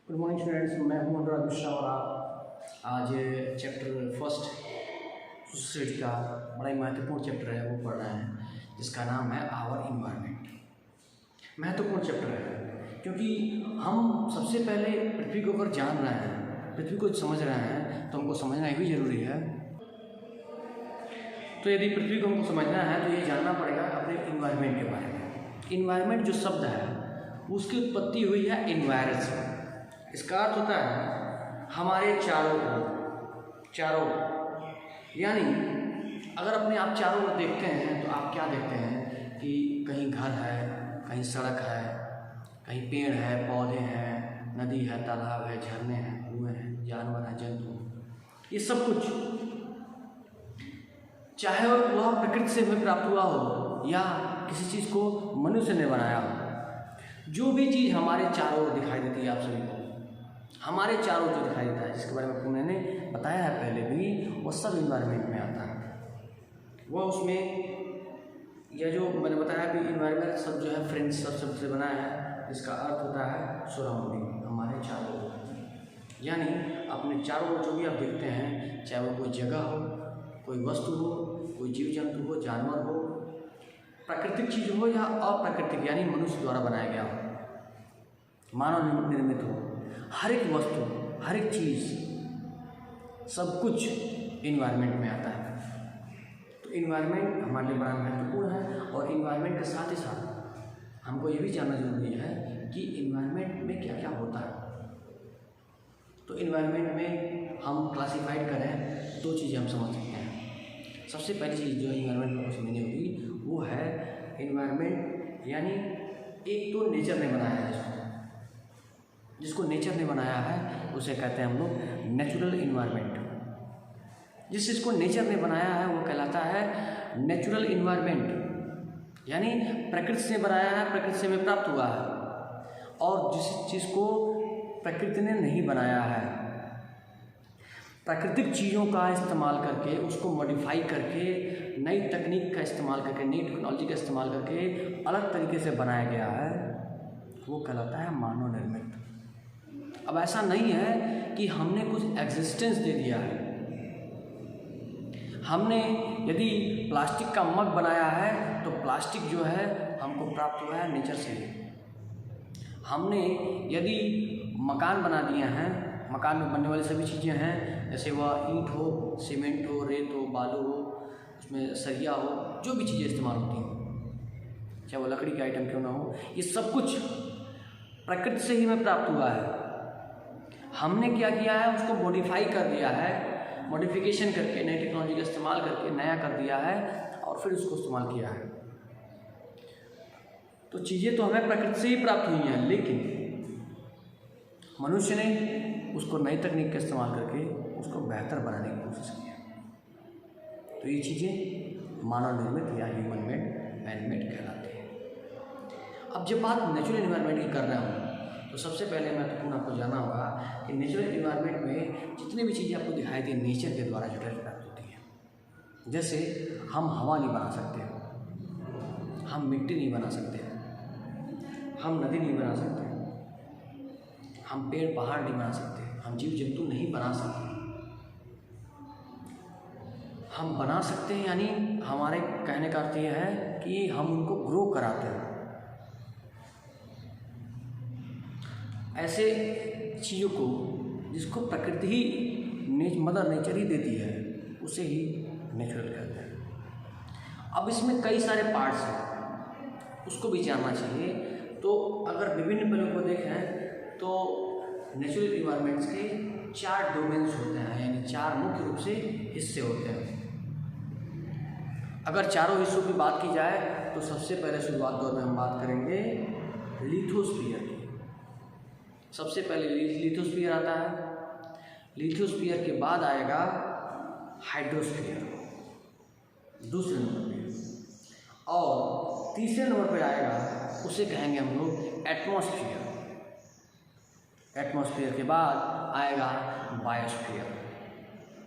Good morning students, मैं हूं अनुराग मिश्रा और आप आज चैप्टर फर्स्ट सोसाइटी का बड़ा ही महत्वपूर्ण चैप्टर है वो पढ़ रहे हैं, जिसका नाम है आवर इन्वायरमेंट। महत्वपूर्ण चैप्टर है क्योंकि हम सबसे पहले पृथ्वी के ऊपर जान रहे हैं, पृथ्वी को समझ रहे हैं, तो हमको समझना भी जरूरी है। तो यदि पृथ्वी को हमको समझना है तो ये जानना पड़ेगा अपने इन्वायरमेंट के बारे में। इन्वायरमेंट जो शब्द है उसकी उत्पत्ति हुई है इन्वायरस से। इसका अर्थ होता है हमारे चारों यानी अगर अपने आप चारों ओर देखते हैं तो आप क्या देखते हैं कि कहीं घर है, कहीं सड़क है, कहीं पेड़ है, पौधे हैं, नदी है, तालाब है, झरने हैं, कुएं हैं, जानवर हैं, जंतु, ये सब कुछ चाहे वह प्रकृति से हमें प्राप्त हुआ हो या किसी चीज़ को मनुष्य ने बनाया हो, जो भी चीज़ हमारे चारों ओर दिखाई देती है, आप सभी को हमारे चारों जो दिखाई देता है, जिसके बारे में मैंने बताया है पहले भी, वो सब इन्वायरमेंट में आता है। वह उसमें यह जो मैंने बताया कि इन्वायरमेंट सब जो है फ्रेंच शब्द से बना है, जिसका अर्थ होता है सराउंडिंग, हमारे चारों ओर। यानी अपने चारों ओर जो भी आप देखते हैं, चाहे वो कोई जगह हो, कोई वस्तु हो, कोई जीव जंतु हो, जानवर हो, प्राकृतिक चीज़ हो या अप्राकृतिक यानी मनुष्य द्वारा बनाया गया हो, मानव निर्मित हो, हर एक वस्तु, हर एक चीज़, सब कुछ इन्वायरमेंट में आता है। तो इन्वायरमेंट हमारे लिए बड़ा महत्वपूर्ण है और इन्वायरमेंट के साथ ही साथ हमको ये भी जानना जरूरी है कि इन्वायरमेंट में क्या क्या होता है। तो इन्वायरमेंट में हम क्लासिफाइड करें दो चीज़ें हम समझ सकते हैं। सबसे पहली चीज़ जो इन्वायरमेंट को समझनी होगी वो है इन्वायरमेंट यानी एक तो नेचर ने बनाया है इसको, जिसको नेचर ने बनाया है उसे कहते हैं हम लोग नेचुरल इन्वायरमेंट। जिस चीज़ को नेचर ने बनाया है वो कहलाता है नेचुरल इन्वायरमेंट, यानी प्रकृति से बनाया है, प्रकृति से हमें प्राप्त हुआ है। और जिस चीज़ को प्रकृति ने नहीं बनाया है, प्राकृतिक चीज़ों का इस्तेमाल करके, उसको मॉडिफाई करके, नई तकनीक का इस्तेमाल करके, नई टेक्नोलॉजी का इस्तेमाल करके अलग तरीके से बनाया गया है, वो कहलाता है मानव निर्मित। अब ऐसा नहीं है कि हमने कुछ एग्जिस्टेंस दे दिया है। हमने यदि प्लास्टिक का मग बनाया है तो प्लास्टिक जो है हमको प्राप्त हुआ है नेचर से। हमने यदि मकान बना दिए हैं, मकान में बनने वाली सभी चीज़ें हैं, जैसे वह ईंट हो, सीमेंट हो, रेत हो, बालू हो, उसमें सरिया हो, जो भी चीज़ें इस्तेमाल होती हैं, चाहे वो लकड़ी के आइटम क्यों ना हो, ये सब कुछ प्रकृति से ही हमें प्राप्त हुआ है। हमने क्या किया है, उसको मॉडिफाई कर दिया है, मॉडिफिकेशन करके, नई टेक्नोलॉजी का इस्तेमाल करके नया कर दिया है और फिर उसको इस्तेमाल किया है। तो चीज़ें तो हमें प्रकृति से ही प्राप्त हुई हैं, लेकिन मनुष्य ने उसको नई तकनीक का इस्तेमाल करके उसको बेहतर बनाने की कोशिश की है। तो ये चीज़ें मानव निर्मित या ह्यूमन मेड, मैन मेड कहलाती हैं। अब जब बात नेचुरल इन्वायरमेंट की कर रहा हूँ तो सबसे पहले महत्वपूर्ण आपको जानना होगा कि नेचुरल इन्वायरमेंट में जितनी भी चीज़ें आपको दिखाई दी नेचर के द्वारा जो प्राप्त होती है। जैसे हम हवा नहीं बना सकते, हम मिट्टी नहीं बना सकते, हम नदी नहीं बना सकते, हम पेड़ पहाड़ नहीं बना सकते, हम जीव जंतु नहीं बना सकते। हम बना सकते हैं यानी हमारे कहने का अर्थ यह है कि हम उनको ग्रो कराते हैं। ऐसे चीज़ों को जिसको प्रकृति ही मदर नेचर ही देती है उसे ही नेचुरल कहते हैं। अब इसमें कई सारे पार्ट्स हैं, उसको भी जानना चाहिए। तो अगर विभिन्न पहलुओं को देखें तो नेचुरल इन्वायरमेंट्स के 4 डोमेन्स होते हैं, यानी 4 मुख्य रूप से हिस्से होते हैं। अगर चारों हिस्सों की बात की जाए तो सबसे पहले शुरुआत दौर में हम बात करेंगे लिथोस्फीयर की। सबसे पहले लिथोस्फीयर आता है, लिथोस्फीयर के बाद आएगा हाइड्रोस्फीयर दूसरे नंबर पे, और तीसरे नंबर पे आएगा उसे कहेंगे हम लोग एटमॉस्फेयर। एटमॉस्फेयर के बाद आएगा बायोस्फीयर।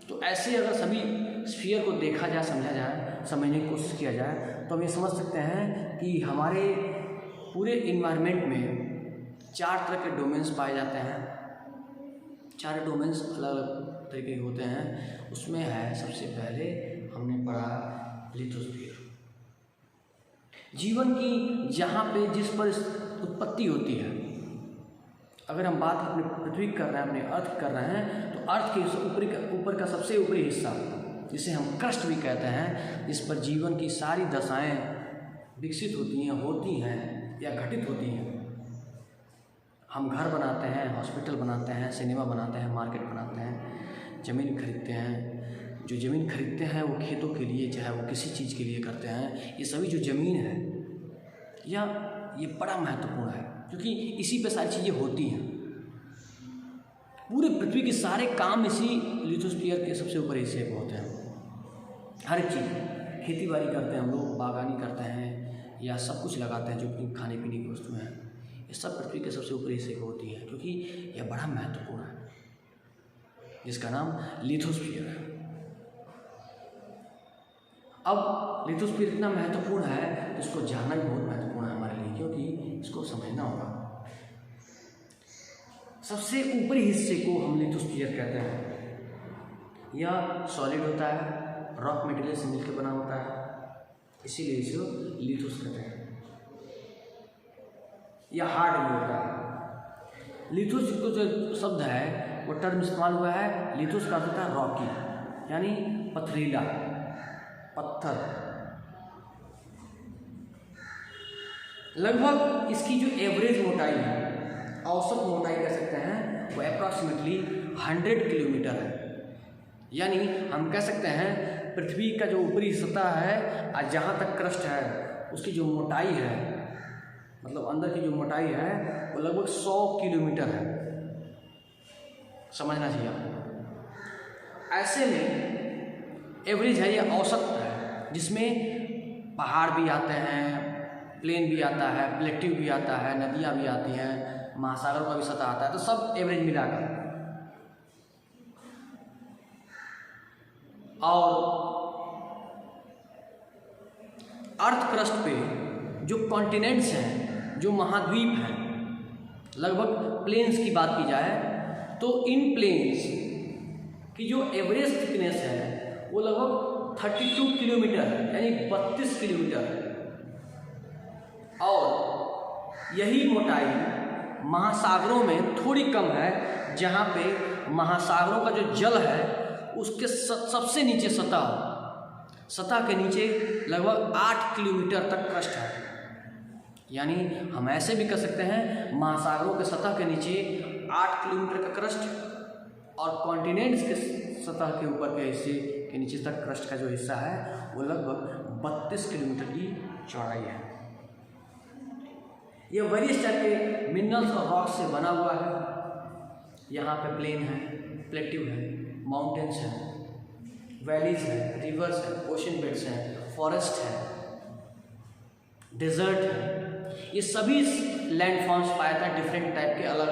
तो ऐसे अगर सभी स्फीयर को देखा जाए, समझा जाए, समझने की कोशिश किया जाए तो हम ये समझ सकते हैं कि हमारे पूरे इन्वायरमेंट में 4 तरह के डोमेन्स पाए जाते हैं। चार डोमेन्स अलग अलग तरीके के होते हैं। उसमें है सबसे पहले हमने पढ़ा लिथोस्फीयर, जीवन की जहाँ पे जिस पर उत्पत्ति होती है। अगर हम बात अपने पृथ्वी कर रहे हैं, अपने अर्थ कर रहे हैं, तो अर्थ के ऊपर का सबसे ऊपरी हिस्सा जिसे हम क्रस्ट भी कहते हैं, जिस पर जीवन की सारी दशाएं विकसित होती हैं या घटित होती हैं। हम घर बनाते हैं, हॉस्पिटल बनाते हैं, सिनेमा बनाते हैं, मार्केट बनाते हैं, ज़मीन खरीदते हैं। जो ज़मीन खरीदते हैं वो खेतों के लिए, चाहे वो किसी चीज़ के लिए करते हैं। ये सभी जो ज़मीन है या ये बड़ा महत्वपूर्ण है, क्योंकि इसी पे सारी चीज़ें होती हैं। पूरे पृथ्वी के सारे काम इसी लिथोस्फीयर के सबसे ऊपर हिस्से पे होते हैं। हर चीज़, खेती बाड़ी करते हैं हम लोग, बागवानी करते हैं या सब कुछ लगाते हैं जो कि खाने पीने की वस्तुएं हैं, ये सब पृथ्वी के सबसे ऊपरी हिस्से पे होती है, क्योंकि यह बड़ा महत्वपूर्ण है, जिसका नाम लिथोस्फीयर है। अब लिथोस्फीयर इतना महत्वपूर्ण है तो इसको जानना भी बहुत महत्वपूर्ण है हमारे लिए, क्योंकि इसको समझना होगा। सबसे ऊपरी हिस्से को हम लिथोस्फीयर कहते हैं। यह सॉलिड होता है, रॉक मटेरियल से मिलकर बना होता है, इसीलिए इसे लिथोस कहते हैं। यह हार्ड भी होता है। लिथोस को जो शब्द है वो टर्म इस्तेमाल हुआ है, लिथोस का अर्थ होता है रॉकी, यानी पथरीला, पत्थर। लगभग इसकी जो एवरेज मोटाई है, औसत मोटाई कह सकते हैं, वो अप्रॉक्सीमेटली 100 किलोमीटर है। यानी हम कह सकते हैं पृथ्वी का जो ऊपरी सतह है और जहाँ तक क्रस्ट है उसकी जो मोटाई है, मतलब अंदर की जो मोटाई है वो लगभग 100 किलोमीटर है। समझना चाहिए आपको। ऐसे में एवरेज है, ये औसत है, जिसमें पहाड़ भी आते हैं, प्लेन भी आता है, प्लेट्यू भी आता है, नदियाँ भी आती हैं, महासागरों का भी सतह आता है, तो सब एवरेज मिलाकर। और अर्थ क्रस्ट पे जो कॉन्टिनेंट्स हैं, जो महाद्वीप हैं, लगभग प्लेन्स की बात की जाए तो इन प्लेन्स की जो एवरेज थिकनेस है वो लगभग 32 किलोमीटर है, यानी 32 किलोमीटर है। और यही मोटाई महासागरों में थोड़ी कम है, जहाँ पे महासागरों का जो जल है उसके सबसे नीचे सतह के नीचे लगभग 8 किलोमीटर तक क्रस्ट है। यानी हम ऐसे भी कर सकते हैं, महासागरों के सतह के नीचे 8 किलोमीटर का क्रस्ट और कॉन्टिनेंट्स के सतह के ऊपर के हिस्से के नीचे तक क्रस्ट का जो हिस्सा है वो लगभग 32 किलोमीटर की चौड़ाई है। यह वेरियस टाइप के मिनरल्स और रॉक्स से बना हुआ है। यहाँ पे प्लेन है, प्लेट्यू है, माउंटेन्स हैं, वैलीज है, रिवर्स है, ओशन बेड्स हैं, फॉरेस्ट है, डेजर्ट है। ये सभी लैंडफॉर्म्स पाया जाता है डिफरेंट टाइप के, अलग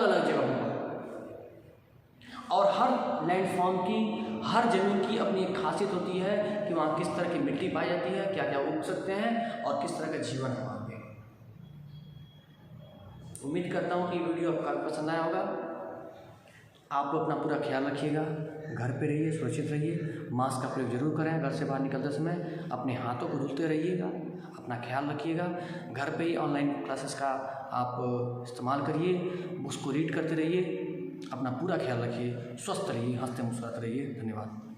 अलग जगहों पर। और हर लैंडफॉर्म की, हर जमीन की अपनी एक खासियत होती है कि वहाँ किस तरह की मिट्टी पाई जाती है, क्या क्या उग सकते हैं और किस तरह का जीवन है वहाँ पे। उम्मीद करता हूँ कि वीडियो आपको काफ़ी पसंद आया होगा। आप लोग अपना पूरा ख्याल रखिएगा, घर पे रहिए, सुरक्षित रहिए, मास्क का प्रयोग जरूर करें। घर से बाहर निकलते समय अपने हाथों को धुलते रहिएगा, अपना ख्याल रखिएगा। घर पे ही ऑनलाइन क्लासेस का आप इस्तेमाल करिए, उसको रीड करते रहिए, अपना पूरा ख्याल रखिए, स्वस्थ रहिए, हंसते मुस्कुराते रहिए। धन्यवाद।